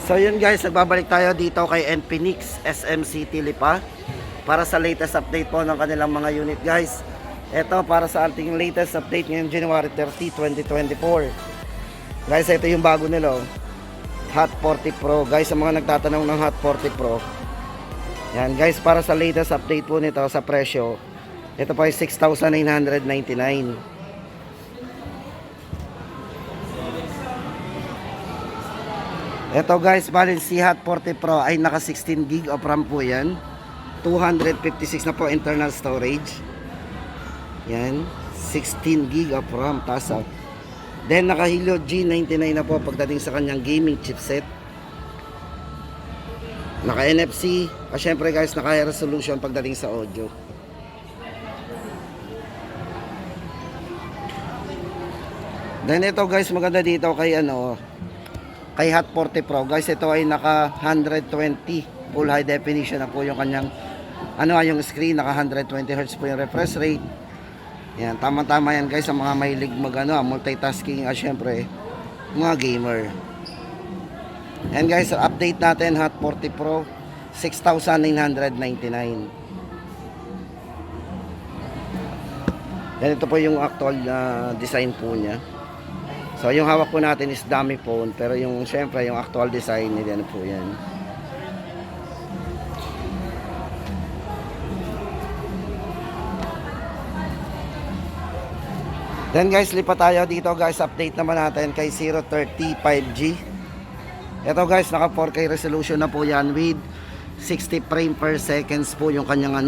So yun guys, nagbabalik tayo dito kay Infinix SM City Lipa para sa latest update po ng kanilang mga unit guys. Ito para sa ating latest update ngayong January 30, 2024. Guys, ito yung bago nila, Hot 40 Pro. Guys, sa mga nagtatanong ng Hot 40 Pro, yan guys, para sa latest update po nito sa presyo, ito po ay 6,999. Ito guys, bali si Hot 40 Pro ay naka 16 gig of RAM po yan. 256 na po internal storage. Yan, 16 gig of RAM tasa. Then naka Helio G99 na po pagdating sa kanyang gaming chipset. Naka NFC. Syempre guys, naka high resolution pagdating sa audio. Then ito guys, maganda dito kay kay Hot 40 Pro guys, ito ay naka 120 full high definition na po yung kanyang yung screen, naka 120 Hz po yung refresh rate. Yan, tama-tama yan guys sa mga mahilig multitasking, syempre mga gamer. And guys, update natin Hot 40 Pro 6,999. Yan, ito po yung actual design po niya. So yung hawak po natin is dummy phone, pero yung syempre yung actual design niya po yan. Then guys, lipat tayo dito guys, update naman natin kay 030 5G. Ito guys, naka 4K resolution na po yan with 60 frame per seconds po yung kanyang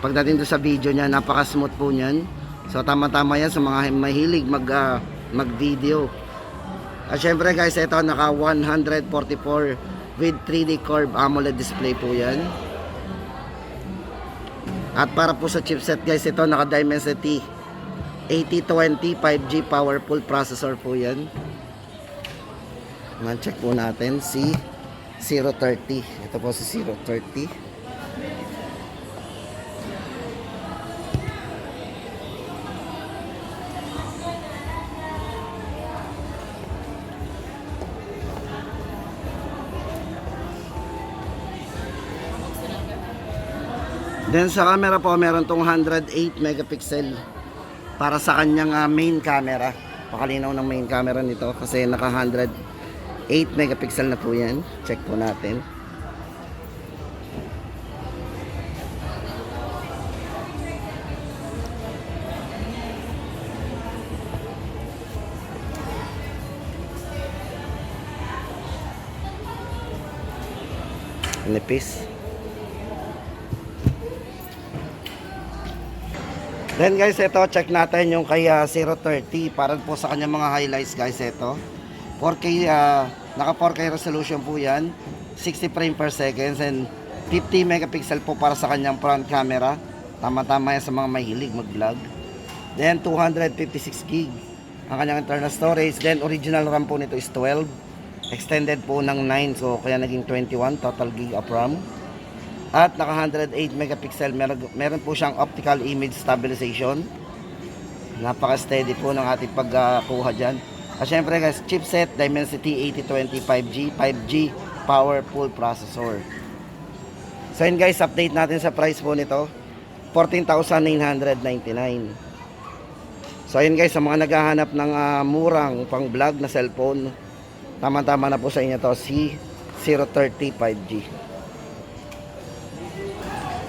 pagdating doon sa video niya, napaka smooth po niyan. So tama-tama yan sa mga mahilig mag-video. At syempre guys, ito naka 144 with 3D curve AMOLED display po yan. At para po sa chipset guys, ito naka Dimensity 8020 5G powerful processor po yan. Check po natin si 030. Ito po si 030. Then sa camera po, meron tong 108 megapixel para sa kanyang main camera. Pakalinaw ng main camera nito kasi naka 108 megapixel na po yan. Check po natin. Nipis. Then guys, ito check natin yung kay 030 para po sa kanyang mga highlights guys. Ito 4K, naka 4K resolution po yan, 60 frame per second and 50 megapixel po para sa kanyang front camera. Tama-tama yan sa mga mahilig mag vlog. Then 256 gig ang kanyang internal storage. Then original RAM po nito is 12, extended po ng 9, so kaya naging 21 total gig of RAM. At naka 108 megapixel, meron po siyang optical image stabilization. Napaka steady po ng ating pagkuha dyan. At syempre guys, chipset Dimensity 8020 5G powerful processor. So yun guys, update natin sa price po nito, 14,999. So yun guys, sa mga naghahanap ng murang pang vlog na cellphone, tama-tama na po sa inyo to si 030 5G.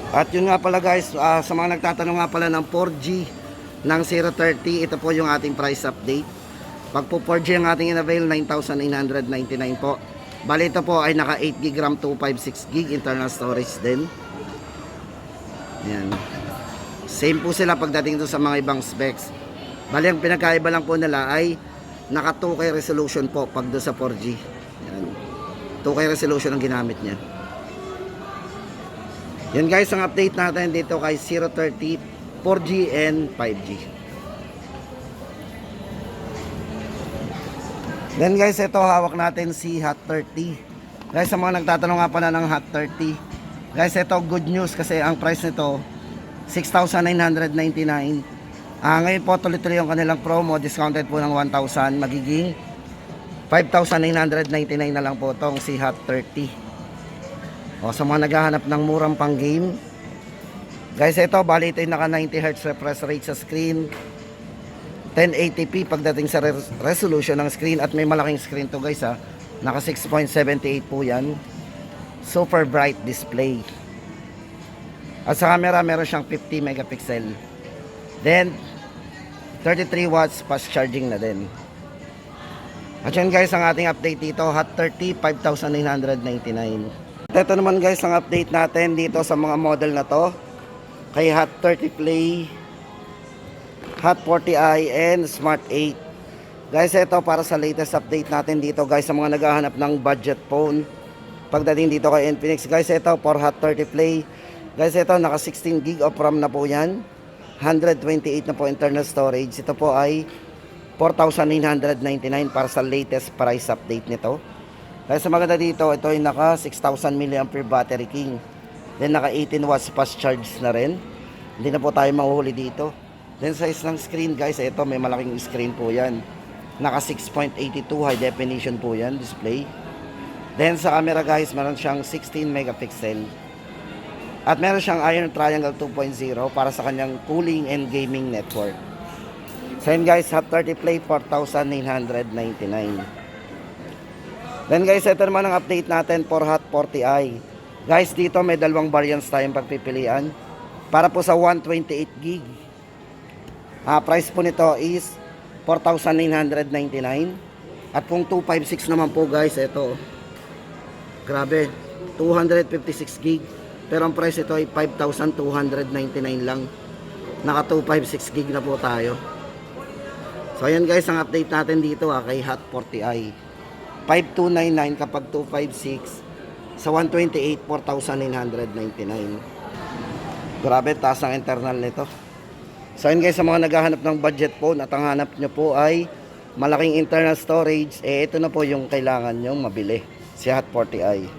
At yun nga pala guys, sa mga nagtatanong nga pala ng 4G ng 030, ito po yung ating price update. Pag po 4G ang ating in-avail, 9,999 po. Bali ito po ay naka 8GB RAM, 256 gig internal storage din. Yan. Same po sila pagdating doon sa mga ibang specs. Bali ang pinagkaiba lang po nila ay naka 2K resolution po pag doon sa 4G. Yan. 2K resolution ang ginamit niya. Yan guys, ang update natin dito kay 030 4G and 5G. Then guys, ito hawak natin si Hot 30. Guys, sa mga nagtatanong nga pala ng Hot 30, guys, ito good news kasi ang price nito 6,999. Ngayon po tuloy-tuloy yung kanilang promo, discounted po ng 1,000, magiging 5,999 na lang po tong si Hot 30. O sa mga naghahanap ng murang pang game, guys, ito bali ito yung naka 90Hz refresh rate sa screen, 1080p pagdating sa resolution ng screen, at may malaking screen to guys ha. Naka 6.78 po yan. Super bright display. At sa camera meron siyang 50 megapixel. Then 33 watts fast charging na din. At yan guys ang ating update dito, Hot 30 5,999. Ito naman guys ang update natin dito sa mga model na to, kay Hot 30 Play, Hot 40i and Smart 8. Guys, ito para sa latest update natin dito guys sa mga naghahanap ng budget phone pagdating dito kay Infinix. Guys, ito for Hot 30 Play, guys, ito naka 16 gig of RAM na po yan, 128 na po internal storage. Ito po ay 4,999 para sa latest price update nito. Kaya sa maganda dito, ito ay naka 6,000 mAh battery king. Then naka 18 watts fast charge na rin. Hindi na po tayo mahuhuli dito. Then size ng screen guys, ito may malaking screen po yan. Naka 6.82 high definition po yan display. Then sa camera guys, meron siyang 16 megapixel. At meron siyang Iron Triangle 2.0 para sa kanyang cooling and gaming network. So yun guys, Hot 30 Play 4,999. Then guys, ito naman ang update natin for Hot 40i. Guys, dito may dalawang variants tayong pagpipilian. Para po sa 128 gig. Price po nito is 4,999. At kung 256 naman po guys, ito. Grabe, 256 gig. Pero ang price ito ay 5,299 lang. Naka 256 gig na po tayo. So ayan guys ang update natin dito kay Hot 40i. 5,299 kapag 256. Sa 128, 4,999. Grabe, taas ang internal nito. So ayan guys, sa mga naghahanap ng budget phone at ang hanap nyo po ay malaking internal storage, ito na po yung kailangan nyo mabili, si Hot 40i.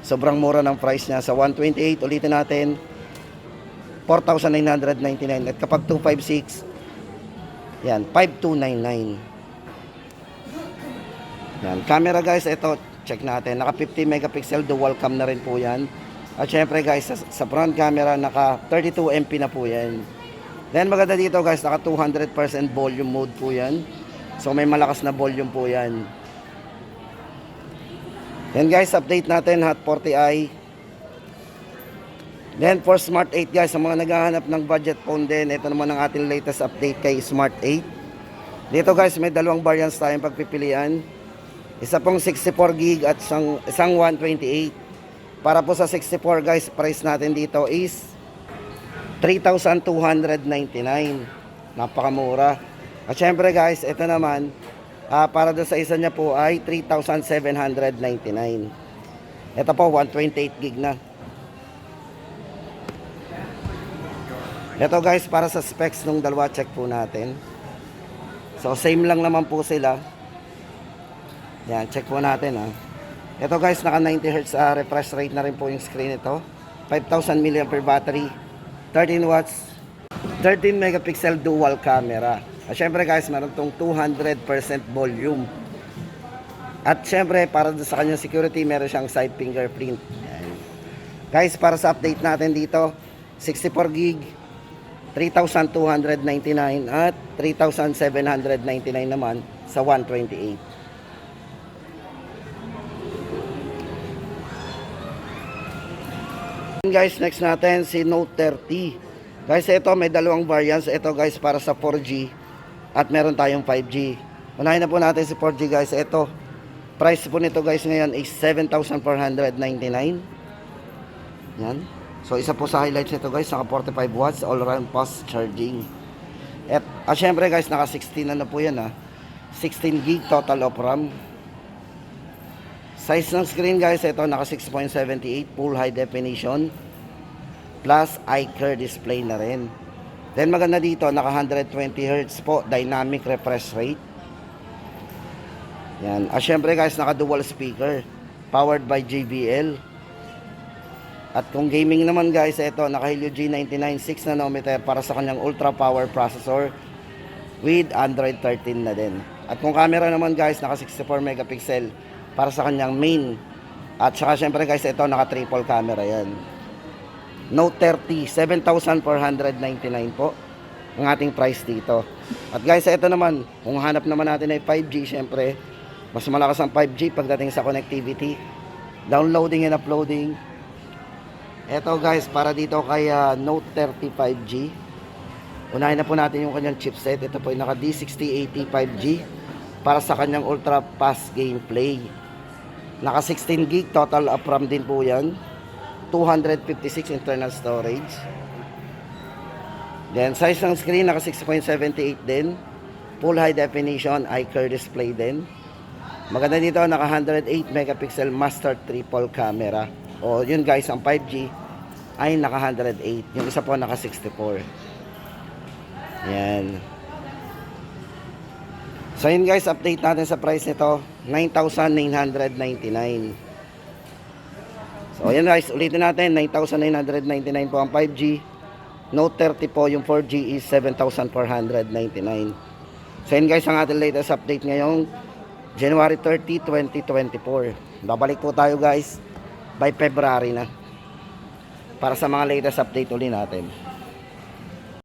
Sobrang mura ng price niya. Sa 128, ulitin natin, 4,999. At kapag 256, yan, 5,299. Yan, camera guys, ito, check natin. Naka 50 megapixel, dual cam na rin po yan. At syempre guys, sa front camera, naka 32 MP na po yan. Then maganda dito guys, naka 200% volume mode po yan. So may malakas na volume po yan. Then guys, update natin, Hot 40i. Then for Smart 8 guys, sa mga naghahanap ng budget phone din, ito naman ang ating latest update kay Smart 8. Dito guys, may dalawang variants tayong pagpipilian. Isa pong 64 gig at isang 128. Para po sa 64 guys, price natin dito is 3,299. Napakamura. At syempre guys, ito naman, para doon sa isa niya po ay 3,799. Ito po, 128 gig na. Ito guys, para sa specs nung dalawa, check po natin. So same lang naman po sila. Yan, check po natin Ito guys, naka 90Hz refresh rate na rin po yung screen ito. 5,000 mAh battery, 13 watts, 13 megapixel dual camera. At syempre guys, meron tong 200% volume. At syempre, para sa kanyang security, meron siyang side fingerprint. Yan. Guys, para sa update natin dito, 64 gig, 3,299 at 3,799 naman sa 128. Guys, next natin si Note 30. Guys, ito may dalawang variants. Ito guys para sa 4G at meron tayong 5G. Unahin na po natin si 4G guys. Ito, price po nito guys ngayon is 7,499. Yan. So isa po sa highlights nito guys, naka 45 watts all around fast charging. At syempre guys, naka 16 na po yan 16 gig total of RAM. Size ng screen guys, ito naka 6.78 full high definition plus iClear display na rin. Then maganda dito, naka 120 Hz po dynamic refresh rate. Yan. At syempre guys, naka dual speaker powered by JBL. At kung gaming naman guys, ito naka Helio G99 6nm para sa kanyang ultra power processor with Android 13 na din. At kung camera naman guys, naka 64 megapixel para sa kanyang main. At saka syempre guys, ito naka triple camera yan. Note 30, 7,499 po ang ating price dito. At guys, ito naman, kung hanap naman natin ay 5G, syempre, mas malakas ang 5G pagdating sa connectivity, downloading and uploading. Ito guys, para dito kay Note 30 5G. Unahin na po natin yung kanyang chipset. Ito po yung naka D6080 5G para sa kanyang ultra fast gameplay. Naka 16 gig total of RAM din po yan. 256 internal storage. Then size ng screen naka 6.78 din. Full high definition iCur display din. Maganda dito, naka 108 megapixel master triple camera. O yun guys, ang 5G ay naka 108. Yung isa po naka 64. Yan. So yun guys, update natin sa price nito, 9,999. So yun guys, ulitin natin, 9,999 po ang 5G. Note 30 po, yung 4G is 7,499. So yun guys, ang ating latest update ngayong January 30, 2024. Babalik po tayo guys by February na para sa mga latest update ulit natin.